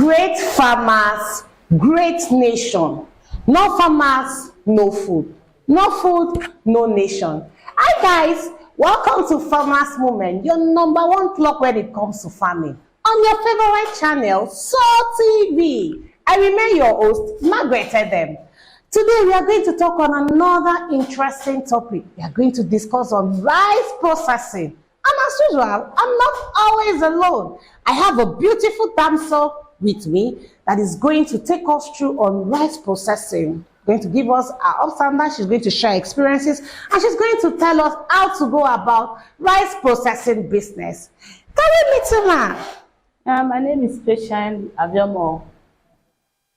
Great farmers, great nation. No farmers, no food. No food, no nation. Hi guys, welcome to Farmers Moment, your #1 plug when it comes to farming. On your favorite channel, Soul TV. I remain your host, Margaret Edem. Today we are going to talk on another interesting topic. We are going to discuss on rice processing. And as usual, I'm not always alone. I have a beautiful damsel with me that is going to take us through on rice processing. Going to give us our ups and downs. She's going to share experiences, and she's going to tell us how to go about rice processing business. Can we meet you, ma? My name is Patient Aviomo.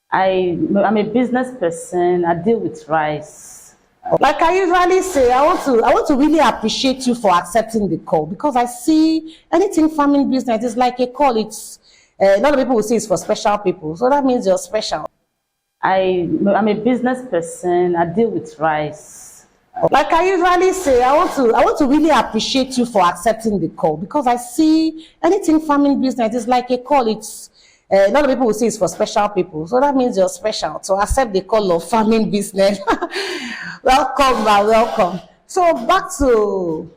I'm a business person. I deal with rice. Like I usually say, I want to really appreciate you for accepting the call, because I see anything farming business is like a call. It's a lot of people will say it's for special people, so that means you're special. I'm a business person. I deal with rice. Like I usually say, I want to really appreciate you for accepting the call, because I see anything farming business is like a call. It's a lot of people will say it's for special people, so that means you're special to accept the call of farming business. Welcome, welcome. So back to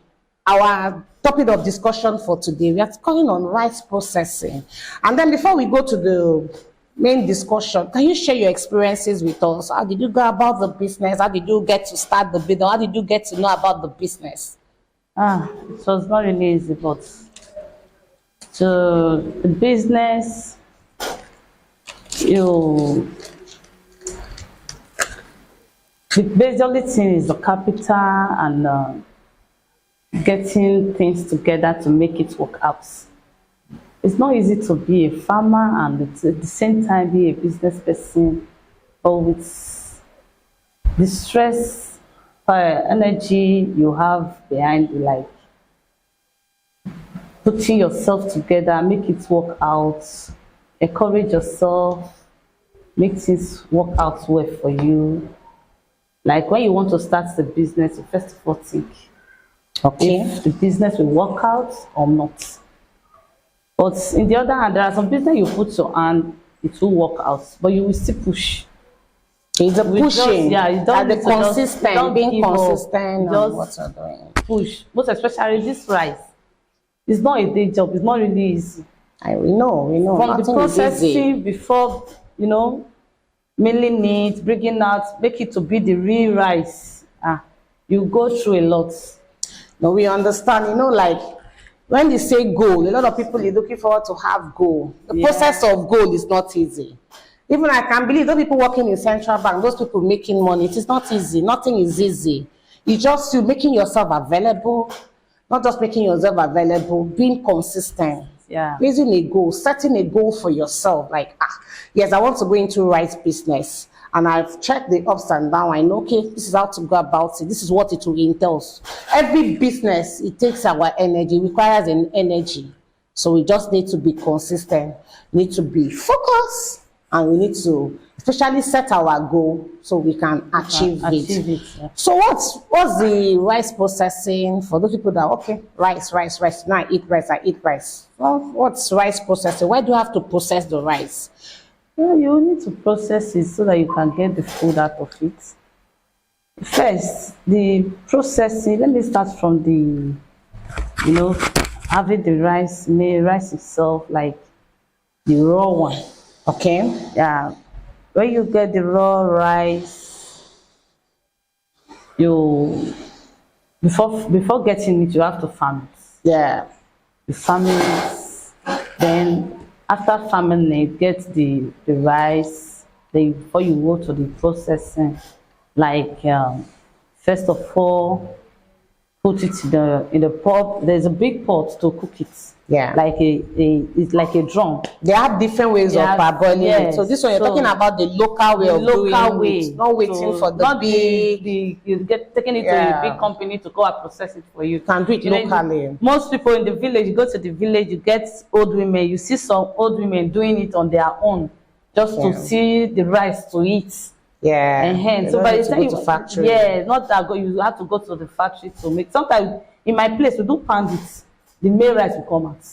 our topic of discussion for today. We are talking on rice processing, and then before we go to the main discussion, can you share your experiences with us? How did you go about the business? How did you get to start the business? How did you get to know about the business? It was not really easy, but to the business, the only thing is the capital and getting things together to make it work out. It's not easy to be a farmer and at the same time be a business person, but with the stress, energy you have behind you, like putting yourself together, make it work out, encourage yourself, make things work out well for you. Like when you want to start the business, you first of all think, okay, if the business will work out or not. But in the other hand, there are some business you put your hand, it will work out, but you will still push. It's a pushing, you don't be consistent, being consistent on what you're doing. Push, most especially this rice. It's not a day job, it's not really easy. We know. From the processing before, milling it, bringing out, make it to be the real rice. You go through a lot. No, we understand, like, when they say goal, a lot of people are looking forward to have goal. The process of goal is not easy. Even I can believe those people working in central bank, those people making money, it is not easy. Nothing is easy. It's just you making yourself available, not just making yourself available, being consistent. Raising a goal, setting a goal for yourself. Like, yes, I want to go into rice business. And I've checked the ups and downs. I know, okay, this is how to go about it. This is what it will entail. Every business, it takes our energy, it requires an energy. So we just need to be consistent. We need to be focused, and we need to especially set our goal so we can achieve it. So what's the rice processing for those people that, okay, rice. Now I eat rice. Well, what's rice processing? Why do you have to process the rice? Well, you need to process it so that you can get the food out of it. First, the processing, let me start from the, having the rice itself, like the raw one. Okay. Yeah. When you get the raw rice, before getting it, you have to farm it. Yeah. You farm it, then after farming it, get the rice. Then before you go to the processing, like first of all, put it in the pot. There's a big pot to cook it. Yeah. Like it's like a drum. They have different ways of parboiling it. So this one you're talking about the local way of doing it. Not waiting for the big. You get taking it to a big company to go and process it for you. You can do it locally. Most people in the village, you go to the village, you get old women. You see some old women doing it on their own, just to see the rice to eat. Yeah. So by the time you go to factory. Not that you have to go to the factory to make. Sometimes in my place we do pound it. The male rice will come out.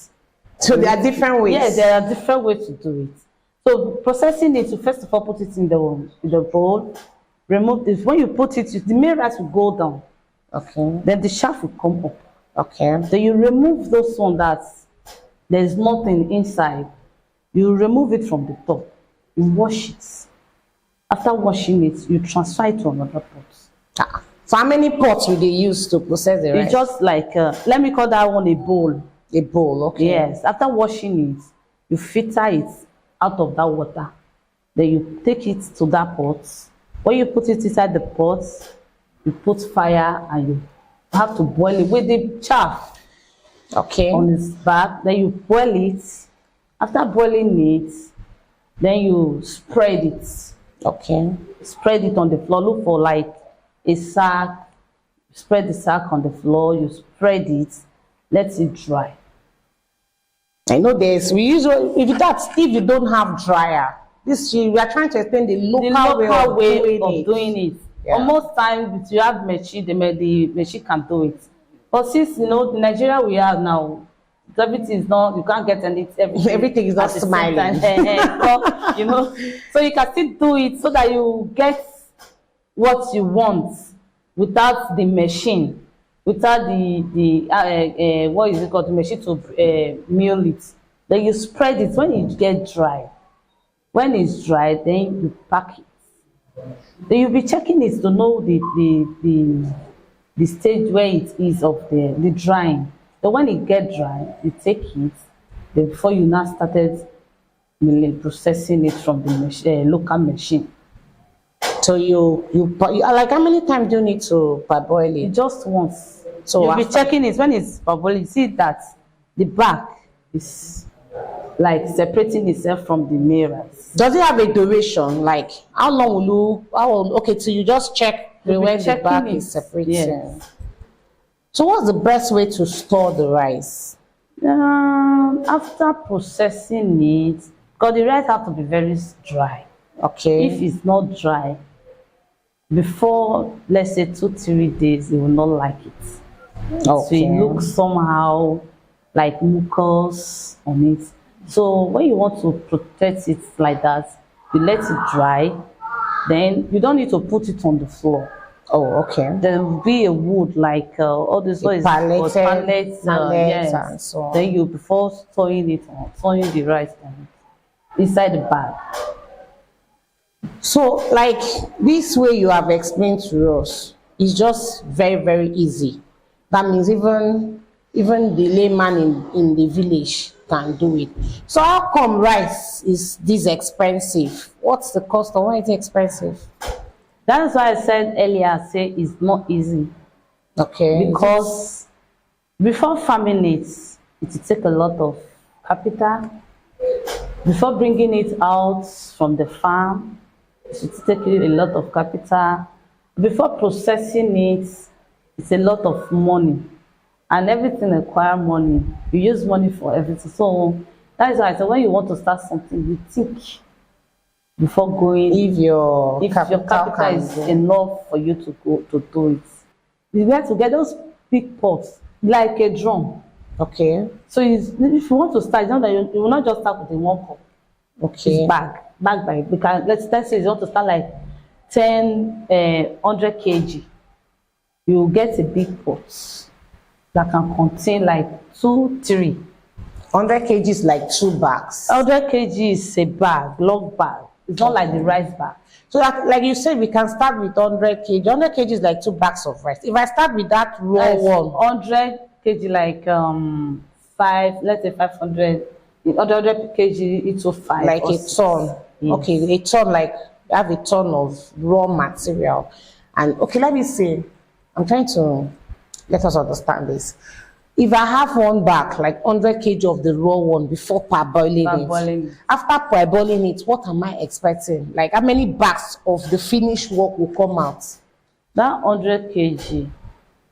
So there are different ways. Yeah, there are different ways to do it. So processing it, you first of all put it in the bowl, remove this. When you put it, the main rice will go down. Okay. Then the chaff will come up. Okay. Then you remove those one that there's nothing inside. You remove it from the top. You wash it. After washing it, you transfer it to another pot. So how many pots will they use to process the rice? It's just like, let me call that one a bowl. A bowl, okay. Yes. After washing it, you filter it out of that water. Then you take it to that pot. When you put it inside the pot, you put fire and you have to boil it with the chaff. Okay. On its back. Then you boil it. After boiling it, then you spread it. Okay. Spread it on the floor. Look for like a sack. Spread the sack on the floor. You spread it. Let it dry. I know we usually if you don't have dryer, we are trying to explain the local way of doing it. Yeah. Almost time if you have machine, the machine can do it. But since the Nigeria we have now, everything is not, you can't get everything is not smiling. So you can still do it so that you get what you want without the machine, without the what is it called, the machine to mill it. Then you spread it when it gets dry. When it's dry, then you pack it. Then you'll be checking it to know the stage where it is of the drying. So when it gets dry, you take it. Then before you now started processing it from the local machine. So you like how many times do you need to parboil it? Just once. So you'll be checking it when it's parboiling. You see that the back is like separating itself from the main rice. Does it have a duration? Like how long will okay, so you just check when the back is separating. Yes. So what's the best way to store the rice? After processing it, because the rice have to be very dry. Okay. If it's not dry, before let's say 2-3 days, they will not like it. Okay. So it looks somehow like mucus on it. So when you want to protect it like that, you let it dry. Then you don't need to put it on the floor. Oh, okay. There will be a wood like all this pallets, yes. and so on. Then you before storing the rice inside the bag. So like this way you have explained to us is just very, very easy. That means even the layman in the village can do it. So how come rice is this expensive? What's the cost of why it's expensive? That's why I said earlier, it's not easy. Okay. Because before farming it will take a lot of capital. Before bringing it out from the farm, it will take a lot of capital. Before processing it, it's a lot of money. And everything requires money. You use money for everything. So that is why I said when you want to start something, you think before going. If your capital is enough for you to go to do it. You have to get those big pots, like a drum. Okay. So if you want to start, you know that you will not just start with a 1 cup. Okay. It's bag by, because let's say you want to start like 100 kg. You get a big pot that can contain like 2-3. 100 kg is like 2 bags. 100 kg is a bag, long bag. It's not like the rice bag. So like you said, we can start with 100 kg. 100 kg is like 2 bags of rice. If I start with that raw one, 100 kg like 5, let's say 500. 100 kg into 5. Like a ton. Yes. Okay, a ton, like you have a ton of raw material. And okay, let me see. I'm trying to let us understand this. If I have one bag, like 100 kg of the raw one before parboiling it, after parboiling it, what am I expecting? Like how many bags of the finished work will come out? That 100 kg,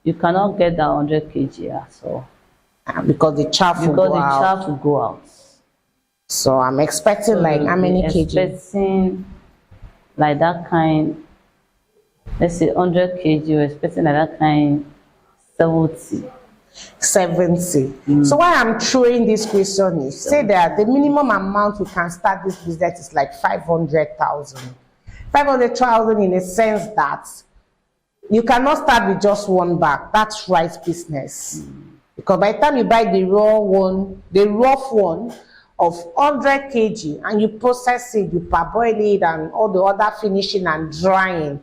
you cannot get that 100 kg at all. Because the chaff will go out. Chaff will go out. So I'm expecting like how many kg? Expecting like that kind, let's say 100 kg, you're expecting like that kind 70. 70. So why I'm throwing this question is, say that the minimum amount we can start this business is like 500,000. 500,000 in a sense that you cannot start with just one bag. That's rice business. Because by the time you buy the raw one, the rough one of 100 kg, and you process it, you parboil it, and all the other finishing and drying,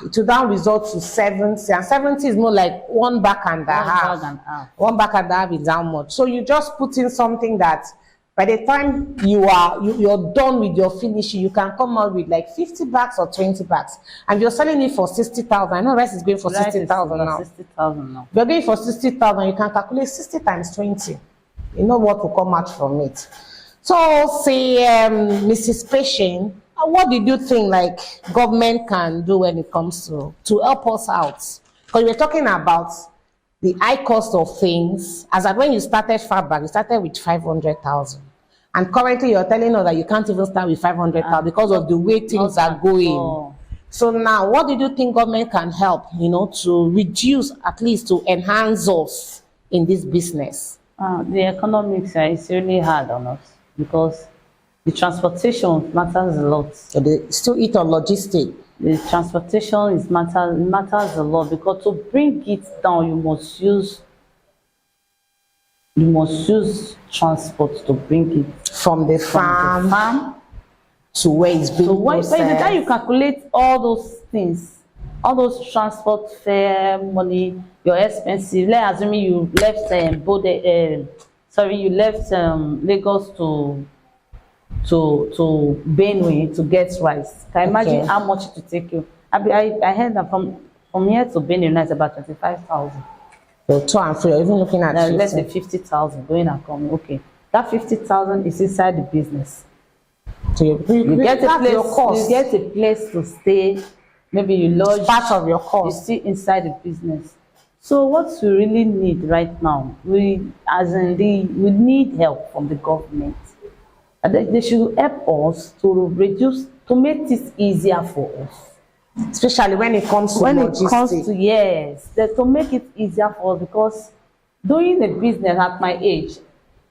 it will then result to 70. And 70 is more like one bag and a half. One bag and a half is how much. So you just put in something that by the time you're done with your finishing, you can come out with like 50 bags or 20 bags. And you're selling it for 60,000. I know rice is going for 60,000 now. 60,000 now. If you're going for 60,000, you can calculate 60 times 20. You know what will come out from it. So say, Mrs. Patient, what did you think like government can do when it comes to help us out? Because we're talking about the high cost of things. As at when you started Fabric, you started with 500,000. And currently you're telling us that you can't even start with 500,000 because of the way things are going. So now, what did you think government can help, to reduce, at least to enhance us in this business? The economics is really hard on us because the transportation matters a lot. So they still eat on logistics. The transportation matters a lot because to bring it down, you must use transport to bring it from the farm to where it's being processed. By the time you calculate all those things, all those transport fare money, your expenses. Let's assume you left Lagos to Benue to get rice. Can you imagine how much it would take you? I heard that from here to Benue now it's about 25,000. So to and fro, even looking at less than 50,000 going and coming. Okay, that 50,000 is inside the business. So you get a place. Your cost. You get a place to stay. Maybe you lodge. It's part of your cost. You see inside the business. So what we really need right now, we need help from the government. They should help us to make this easier for us. Especially when it comes to logistics. Yes, to make it easier for us, because doing the business at my age,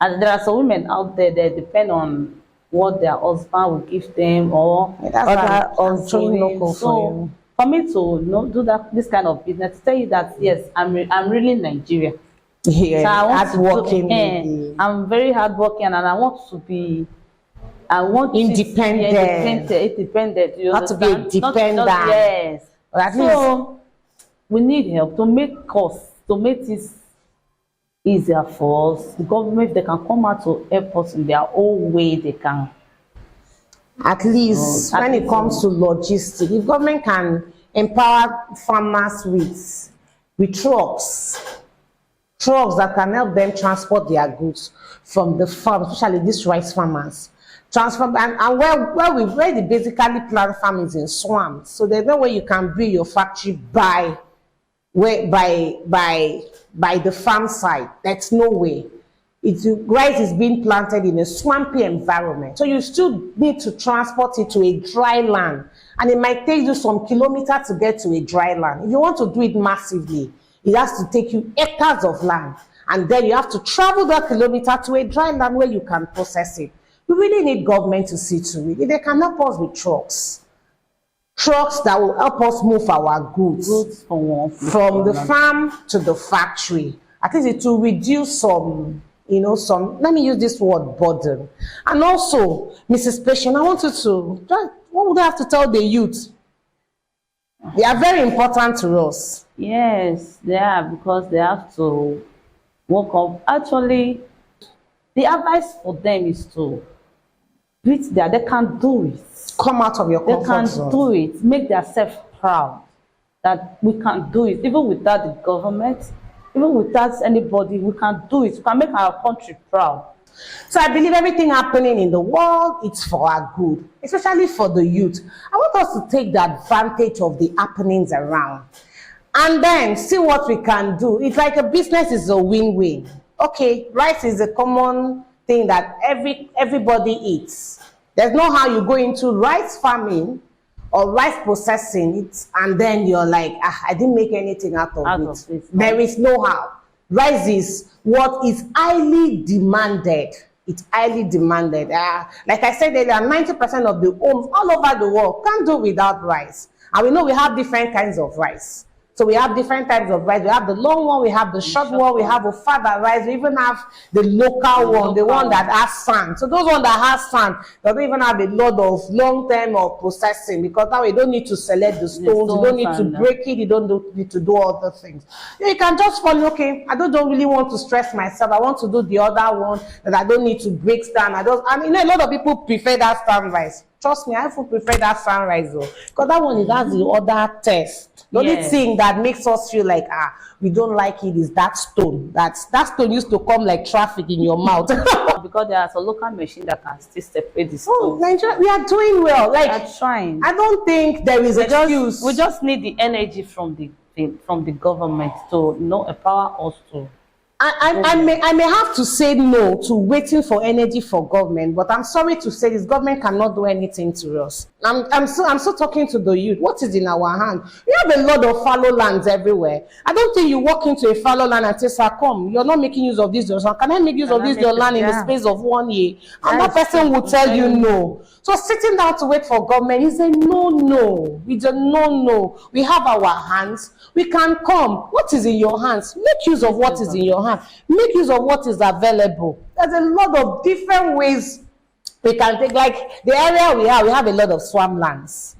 and there are some women out there that depend on what their husband will give them or local for you. For me to do this kind of business, to tell you that yes, I'm really Nigerian. Yeah, so hardworking. I'm very hardworking, and I want to be. I want independent. Independent. You have to be dependent. Yes. At least we need help to make this easier for us. The government, if they can come out to help us in their own way, they can. At least when it comes to logistics, if government can empower farmers with trucks that can help them transport their goods from the farm, especially these rice farmers. And where they basically plant farm is in swamps. So there's no way you can build your factory by the farm side. That's no way. Rice is being planted in a swampy environment. So you still need to transport it to a dry land. And it might take you some kilometers to get to a dry land. If you want to do it massively, it has to take you acres of land. And then you have to travel that kilometer to a dry land where you can process it. We really need government to see to it. If they can help us with trucks that will help us move our goods from the farm to the factory. At least it will reduce some, let me use this word, burden. And also, Mrs. Patient, I want you to, what would I have to tell the youth? They are very important to us. Yes, they are, because they have to work up. Actually, the advice for them is to reach there. They can do it. Come out of your comfort zone. They can do it. Make themselves proud that we can do it. Even without the government, even without anybody, we can do it. We can make our country proud. So I believe everything happening in the world, it's for our good, especially for the youth. I want us to take the advantage of the happenings around and then see what we can do. It's like a business is a win-win. Okay, rice is a common thing that everybody eats. There's no how you go into rice farming or rice processing it and then you're like, I didn't make anything out of it. There is no how. Rice is what is highly demanded. It's highly demanded. Like I said earlier, 90% of the homes all over the world can't do without rice. And we know we have different kinds of rice. So we have different types of rice. We have the long one, we have the short one, we have a father rice, we even have the local one, the one that has sand. So those ones that have sand, they don't even have a lot of long-term or processing, because now you don't need to select the stones, you don't need to break it, you don't need to do other things. You can just follow, okay, I don't really want to stress myself, I want to do the other one that I don't need to break stand. And you know, a lot of people prefer that stand rice. Trust me, I prefer that sunrise though, because that one is has the other test. The only thing that makes us feel like we don't like it is that stone. That stone used to come like traffic in your mouth. Because there's a local machine that can still separate the stone. Oh, Nigeria, we are doing well. Like, we are trying. I don't think there is excuse. We just need the energy from the government to empower us to. I may have to say no to waiting for energy for government, but I'm sorry to say this government cannot do anything to us. I'm still talking to the youth. What is in our hand? We have a lot of fallow lands everywhere. I don't think you walk into a fallow land and say, sir, come, you're not making use of this. Can I make use of this your land in the space of 1 year? And that person will tell you no. So sitting down to wait for government is a no. It's a no. We have our hands. We can come. What is in your hands? Make use of what is in your hands. Make use of what is available. There's a lot of different ways we can take. Like the area we have a lot of swamplands.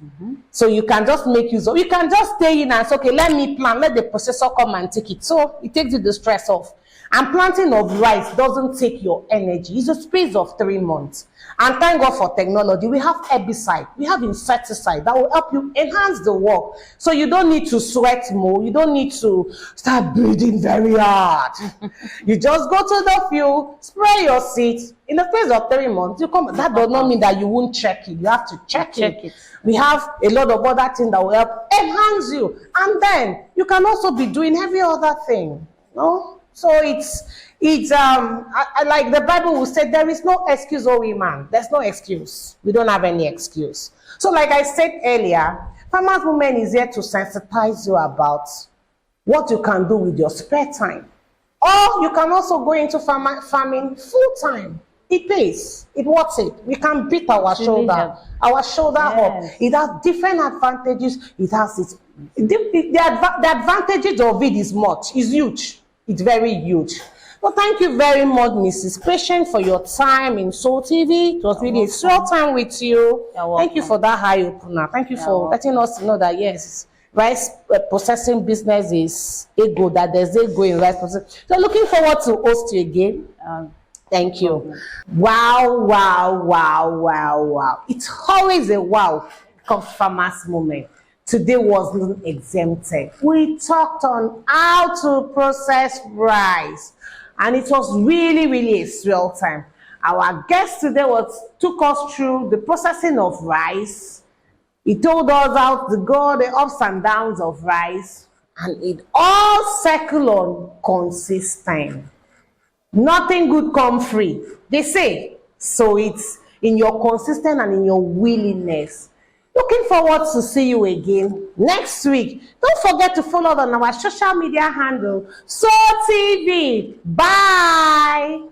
So you can just make use of. You can just stay in and say, okay, let me plant. Let the processor come and take it. So it takes you the stress off. And planting of rice doesn't take your energy. It's a space of 3 months. And thank God for technology. We have herbicide, we have insecticide that will help you enhance the work. So you don't need to sweat more. You don't need to start breathing very hard. You just go to the field, spray your seeds. In the space of 3 months, you come. That does not mean that you won't check it. You have to check it. We have a lot of other things that will help enhance you. And then you can also be doing every other thing. No? So it's like the Bible will say, there is no excuse, oh man. There's no excuse. We don't have any excuse. So like I said earlier, Farmers Movement is here to sensitize you about what you can do with your spare time. Or you can also go into farming full time. It pays. It worth it. We can beat our shoulder up. It has different advantages. It has its the advantages of it is huge. It's very huge. Well, thank you very much, Mrs. Patient, for your time in Soul TV. It was really a short time with you. Thank you for that high opener. Thank you for letting us know that, yes, rice processing business is a go, that there's a go in rice processing. So looking forward to host you again. Thank you. Wow. It's always a wow come Farmers Moment. Today wasn't exempted. We talked on how to process rice, and it was really a swell time. Our guest today took us through the processing of rice. He told us how to go the ups and downs of rice, and it all circled on consistent. Nothing good come free, they say. So it's in your consistent and in your willingness. Looking forward to see you again next week. Don't forget to follow us on our social media handle, Soul TV. Bye.